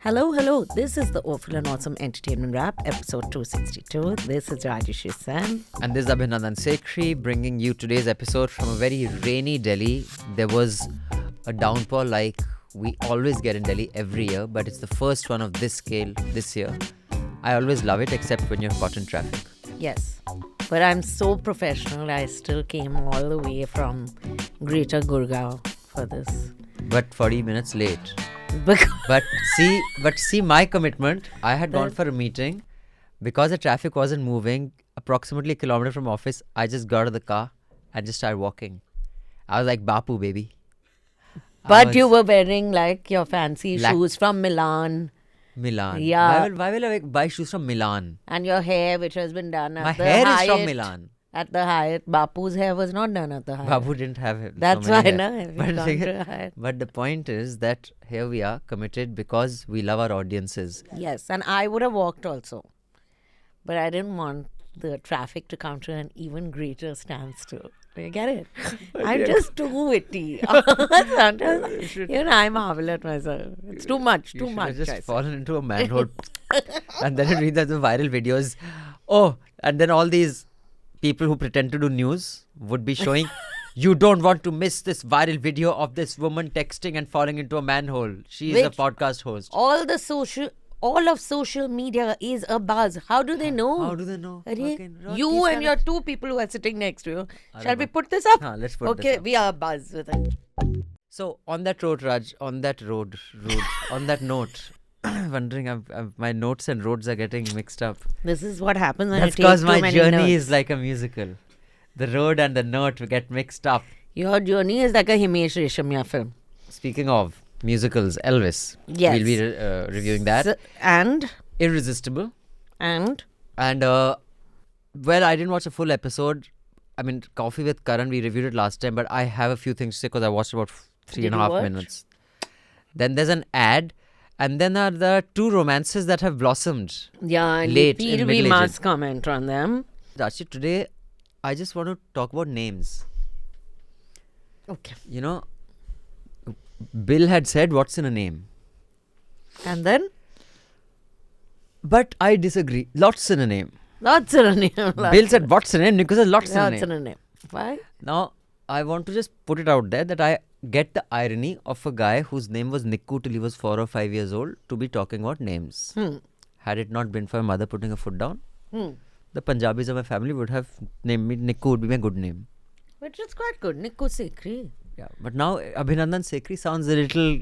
Hello, hello. This is the Awful and Awesome Entertainment Wrap, episode 262. This is Rajyasree. And this is Abhinandan and Sekhri bringing you today's episode from a very rainy Delhi. There was a downpour like we always get in Delhi every year, but it's the first one of this scale this year. I always love it except when you're caught in traffic. Yes, but I'm so professional. I still came all the way from Greater Gurgaon for this. But 40 minutes late. Because But see my commitment. I had gone for a meeting. Because the traffic wasn't moving, approximately a kilometer from office, I just got out of the car and just started walking. I was like, Bapu, baby. But you were wearing like your fancy shoes from Milan. Milan. Yeah. Why will I buy shoes from Milan? And your hair, which has been done at My the hair Hyatt. is from Milan. At the Hyatt. Bapu's hair was not done at the Hyatt. Babu didn't have him. That's so many why, hair. na? But, but the point is that here we are committed because we love our audiences. Yes, and I would have walked also. But I didn't want the traffic to come to an even greater standstill. Do you get it? I'm just too witty. Sometimes, I marvel at myself. It's too much, You too should much. have just I said. fallen into a manhole. And then you read the viral videos. Oh, and then all these people who pretend to do news would be showing, you don't want to miss this viral video of this woman texting and falling into a manhole. She is a Which- podcast host. All of social media is a buzz. How do they know? How do they know? Arre, Fucking you and your two people who are sitting next to you. Shall we put this up? Let's put Okay, this up. we are a buzz with it. So on that road, Raj, on that note, wondering, my notes and roads are getting mixed up. This is what happens when That's you take because too my many journey notes. is like a musical. The road and the note get mixed up. Your journey is like a Himesh Reshamya film. Speaking of musicals, Elvis. Yes. We'll be reviewing that. And Irresistible. And Well, I didn't watch a full episode. I mean, Koffee with Karan, we reviewed it last time, but I have a few things to say because I watched about three Did and a you half watch? minutes. Then there's an ad. And then are the two romances that have blossomed. yeah, and Late we in feel we middle-aged. must comment on them. Rashi, today I just want to talk about names. Okay. You know, Bill had said, what's in a name? And then But I disagree. Lots in a name. lots in a name. Bill said, what's in a name? Nico said, lots in a Lots name. in a name. Why? Now, I want to just put it out there that I get the irony of a guy whose name was Nikku till he was 4 or 5 years old to be talking about names. Had it not been for my mother putting her foot down, the Punjabis of my family would have named me Nikku, would be my good name. Which is quite good. Sekhri. Yeah, but now Abhinandan Sekhri sounds a little.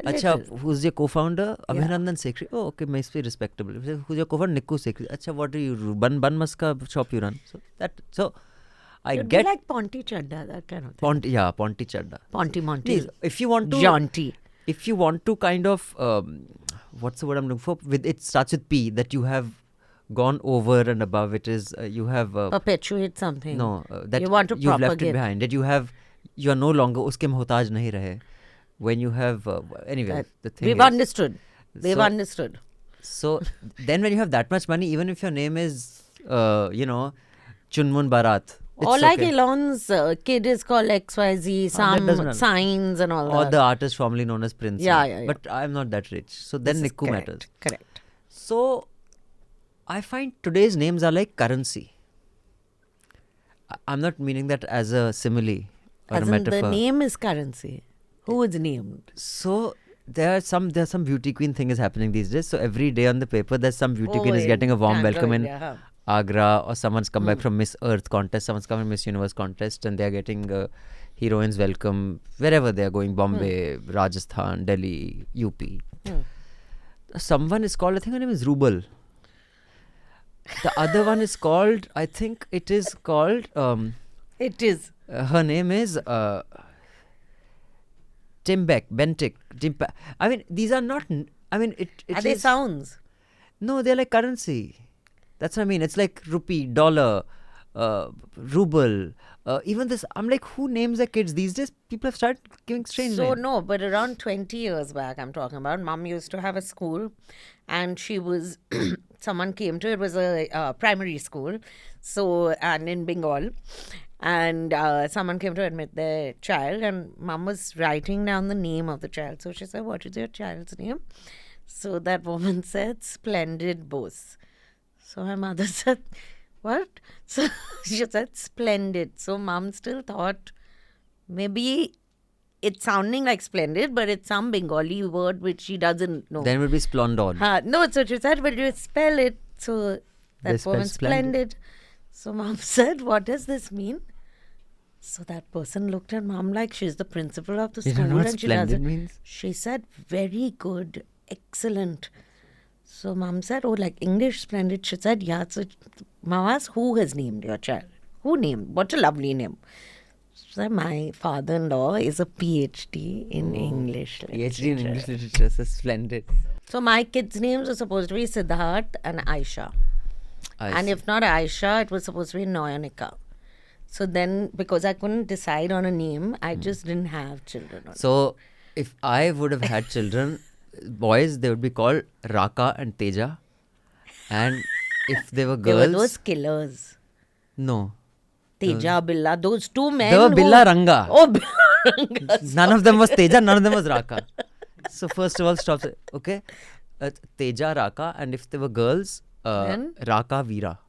Acha, who's your co-founder? Abhinandan Sekhri. Oh, okay, must be respectable. Who's your co-founder? Nikku Sekhri. Acha, what do you bun maska shop you run? So I It'd get be like Ponty Chadda, that kind of thing. Ponty Chadda. Ponty Monty. Please, if you want to, Jaunty. if you want to kind of, what's the word I'm looking for? With it starts with P, that you have gone over and above. It is you have Perpetuate something. that you want to you've left it propagate. behind. That you are no longer uske muhtaj nahi rahe. When you have anyway, the thing We've is, understood. They've So- understood. So then when you have that much money, even if your name is Chunmun Bharat, it's Or like okay. Elon's kid is called XYZ, that doesn't some matter. signs and all or that. the artist formerly known as Prince. Yeah. But I'm not that rich, so then This is Nikku correct, matters. Correct. So I find today's names are like currency. I'm not meaning that as a simile or As a in metaphor. the name is currency. Who is named? So there's some beauty queen thing is happening these days. So every day on the paper there's some beauty queen is getting a warm welcome in Agra, or someone's come back from Miss Earth contest, someone's come from Miss Universe contest, and they're getting heroines welcome wherever they're going, Bombay, Rajasthan, Delhi, UP. Someone is called, I think her name is Rubal. The other one is called, I think it is called, It is. her name is Timbeck, Bentic, I mean, these are not, I mean, it Are they is- sounds? No, they're like currency. That's what I mean. It's like rupee, dollar, ruble. Even this, I'm like, who names their kids? These days, people have started giving strange So names. no, but around 20 years back, I'm talking about, Mum used to have a school, and she was, someone came to it, was a primary school, so, and in Bengal, and someone came to admit their child, and Mum was writing down the name of the child. So she said, "What is your child's name?" So that woman said, splendid boss. So my mother said, what? So she said, splendid. So mom still thought maybe it's sounding like splendid, but it's some Bengali word which she doesn't know. Then it would be splendid. No, so she said, but you spell it. So that woman, splendid. So mom said, what does this mean? So that person looked at mom like she's the principal of the school. You don't know what and splendid means? She said, very good, excellent. So mom said, oh, like English splendid. She said, yeah. So mom asked, who has named your child? Who named? What a lovely name. So my father-in-law is a PhD in English literature. PhD in English literature, so splendid. So my kids' names are supposed to be Siddharth and Aisha. And if not Aisha, it was supposed to be Noyanika. So then, because I couldn't decide on a name, I just didn't have children. So if I would have had children, boys, they would be called Raka and Teja. And if they were girls... They were those killers. No. Teja, Billa, those two men. They were Billa Ranga. Oh, Billa Ranga. None of them was Teja, none of them was Raka. So first of all, stop. Okay. Teja, Raka, and if they were girls, Raka, Veera.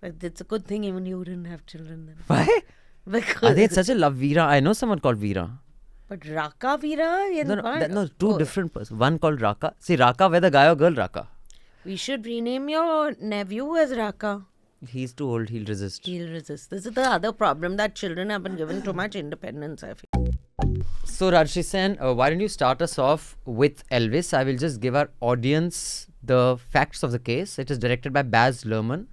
It's a good thing even you didn't have children then. Why? Because I think it's such a love, Veera. I know someone called Veera. But Raka, Veera? No, two different persons. One called Raka. See, Raka, whether guy or girl, Raka. We should rename your nephew as Raka. He's too old, he'll resist. This is the other problem, that children have been given too much independence, I feel. So Rajyasree Sen, why don't you start us off with Elvis? I will just give our audience the facts of the case. It is directed by Baz Luhrmann.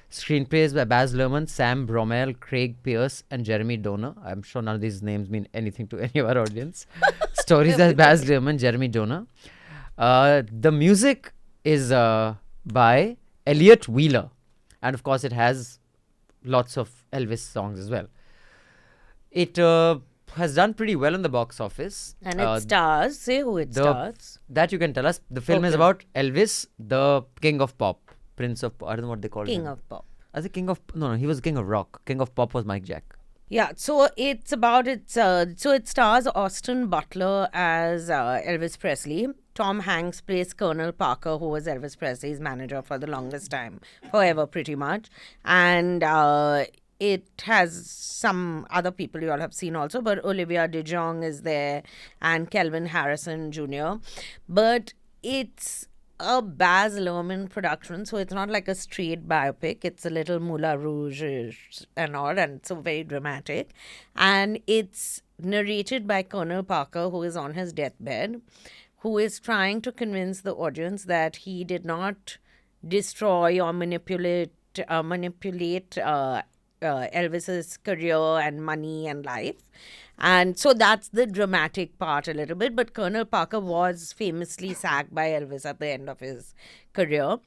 Screenplays by Baz Luhrmann, Sam Bromell, Craig Pearce and Jeremy Donner. I'm sure none of these names mean anything to any of our audience. Stories by Baz Luhrmann, Jeremy Donner. The music is by Elliot Wheeler. And of course, it has lots of Elvis songs as well. It has done pretty well in the box office. And it stars. Say who it stars. That you can tell us. The film is about Elvis, the king of pop. Prince of pop. I don't know what they call him. King of pop. I think king of... No, he was king of rock. King of pop was Mike Jack. Yeah, so it's about so it stars Austin Butler as Elvis Presley. Tom Hanks plays Colonel Parker, who was Elvis Presley's manager for the longest time, forever pretty much. And it has some other people you all have seen also, but Olivia de Jong is there and Kelvin Harrison Jr. But it's a Baz Luhrmann production, so it's not like a straight biopic. It's a little Moulin Rouge and all, and so very dramatic. And it's narrated by Colonel Parker, who is on his deathbed, who is trying to convince the audience that he did not destroy or manipulate Elvis's career and money and life. And so that's the dramatic part a little bit. But Colonel Parker was famously sacked by Elvis at the end of his career.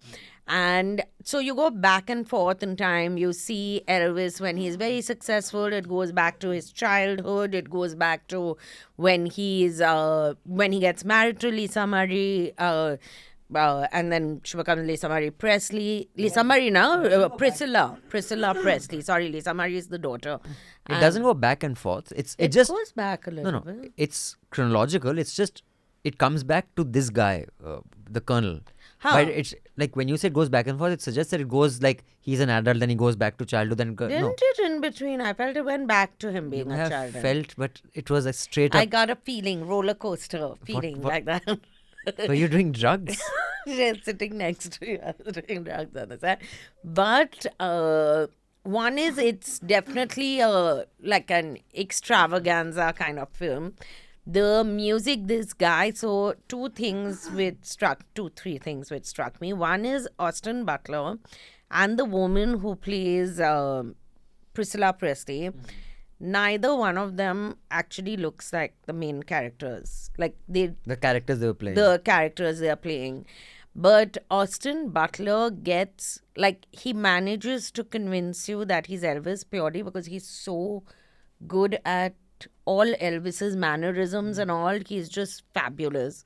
And so you go back and forth in time. You see Elvis when he's very successful. It goes back to his childhood. It goes back to when he gets married to Lisa Marie. And then she becomes Lisa Marie Presley. Lisa Marie now? Priscilla Presley. Sorry, Lisa Marie is the daughter. It doesn't go back and forth. It just goes back a little bit. No. It's chronological. It's just, it comes back to this guy, the colonel. But it's like when you say it goes back and forth, it suggests that it goes like he's an adult, then he goes back to childhood. Didn't it in between? I felt it went back to him being a child. But it was a straight up. I got a feeling, roller coaster feeling like that. Were you doing drugs? She's sitting next to you. I was doing drugs on the side. But one is, it's definitely like an extravaganza kind of film. The music, this guy, so three things which struck me. One is Austin Butler and the woman who plays Priscilla Presley. Neither one of them actually looks like the main characters. Like the characters they were playing. The characters they are playing. But Austin Butler gets, like, he manages to convince you that he's Elvis purely because he's so good at all Elvis's mannerisms and all. He's just fabulous.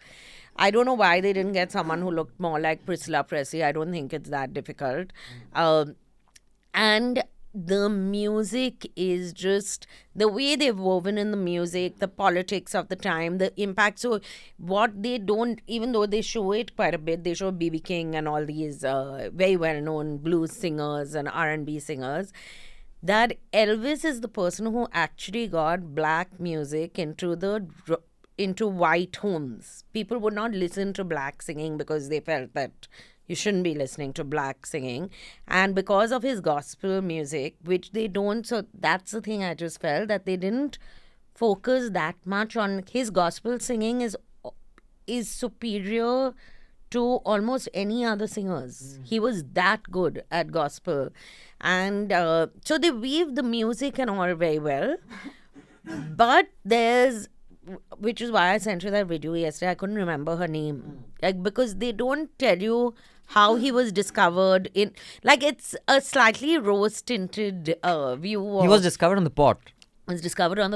I don't know why they didn't get someone who looked more like Priscilla Presley. I don't think it's that difficult. And the music is just the way they've woven in the music, the politics of the time, the impact. So what they don't, even though they show it quite a bit, they show B.B. King and all these very well-known blues singers and R&B singers, that Elvis is the person who actually got black music into white homes. People would not listen to black singing because they felt that you shouldn't be listening to black singing. And because of his gospel music, which they don't, so that's the thing I just felt, that they didn't focus that much on his gospel singing is superior to almost any other singers. He was that good at gospel. And so they weave the music and all very well. But which is why I sent you that video yesterday. I couldn't remember her name. Because they don't tell you how he was discovered in, it's a slightly rose-tinted view. He was discovered on the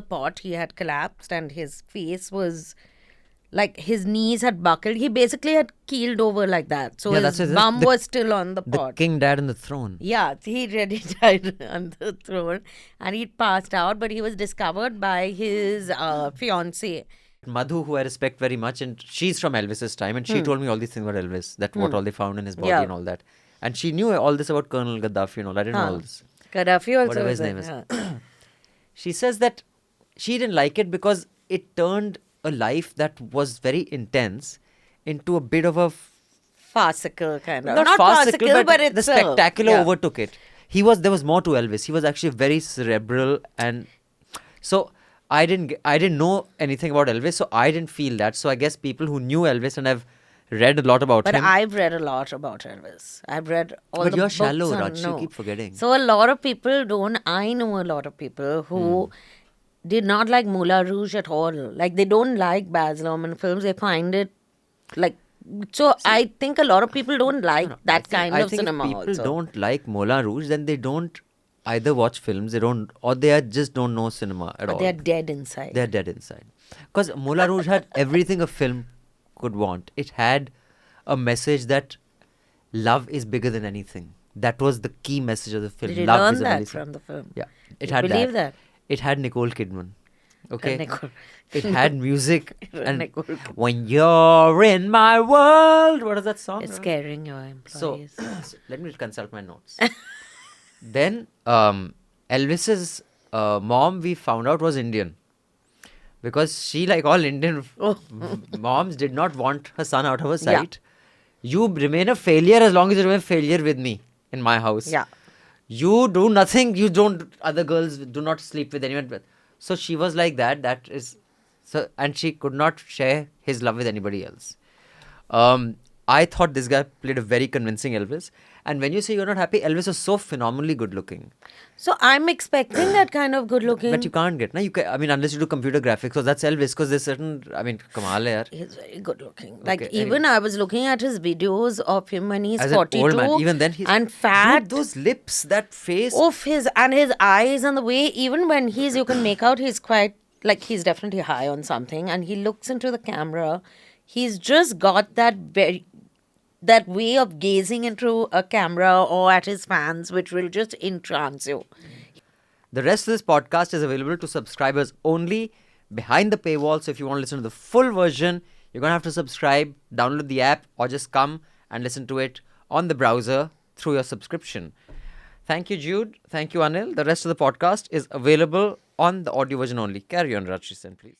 pot. He had collapsed and his face was, his knees had buckled. He basically had keeled over like that. So his bum was still on the pot. The king died on the throne. Yeah, he really died on the throne. And he'd passed out, but he was discovered by his fiancée. Madhu, who I respect very much, and she's from Elvis's time, and she told me all these things about Elvis, that what all they found in his body and all that. And she knew all this about Colonel Gaddafi and all. I didn't know all this. Gaddafi also. Whatever his name is. She says that she didn't like it because it turned a life that was very intense into a bit of a farcical kind of. Not farcical, but it's the spectacular overtook it. There was more to Elvis. He was actually very cerebral, and so I didn't know anything about Elvis, so I didn't feel that. So I guess people who knew Elvis and have read a lot about him. But I've read a lot about Elvis. I've read all the books. But you're shallow, Raj. You keep forgetting. So a lot of people I know a lot of people who did not like Moulin Rouge at all. They don't like Baz Luhrmann films. They find it So I think a lot of people don't like that kind of cinema. I think if people don't like Moulin Rouge, then they don't either watch films, or they just don't know cinema at all. They're dead inside. Because Moulin Rouge had everything a film could want. It had a message that love is bigger than anything. That was the key message of the film. Did you love learn is that amazing. from the film? Yeah. Believe that? It had Nicole Kidman. Okay. It had music. And when you're in my world, what is that song? It's scaring your employees. So let me consult my notes. Then Elvis's mom, we found out, was Indian. Because she, like all Indian moms, did not want her son out of her sight. Yeah. You remain a failure as long as you remain a failure with me in my house. Yeah. You do nothing. Other girls do not sleep with anyone. So she was like that. And she could not share his love with anybody else. I thought this guy played a very convincing Elvis. And when you say you're not happy, Elvis was so phenomenally good looking. So I'm expecting that kind of good looking. But you can't get, unless you do computer graphics. So that's Elvis, because there's certain, kamal hai yaar. He's very good looking. Even I was looking at his videos of him when he's as 42. An old man. Even then he's and fat. Dude, those lips, that face. His eyes and the way, even when you can make out he's quite, he's definitely high on something, and he looks into the camera. He's just got that way of gazing into a camera or at his fans, which will just entrance you. The rest of this podcast is available to subscribers only behind the paywall. So if you want to listen to the full version, you're going to have to subscribe, download the app, or just come and listen to it on the browser through your subscription. Thank you, Jude. Thank you, Anil. The rest of the podcast is available on the audio version only. Carry on, Rajyasree, please.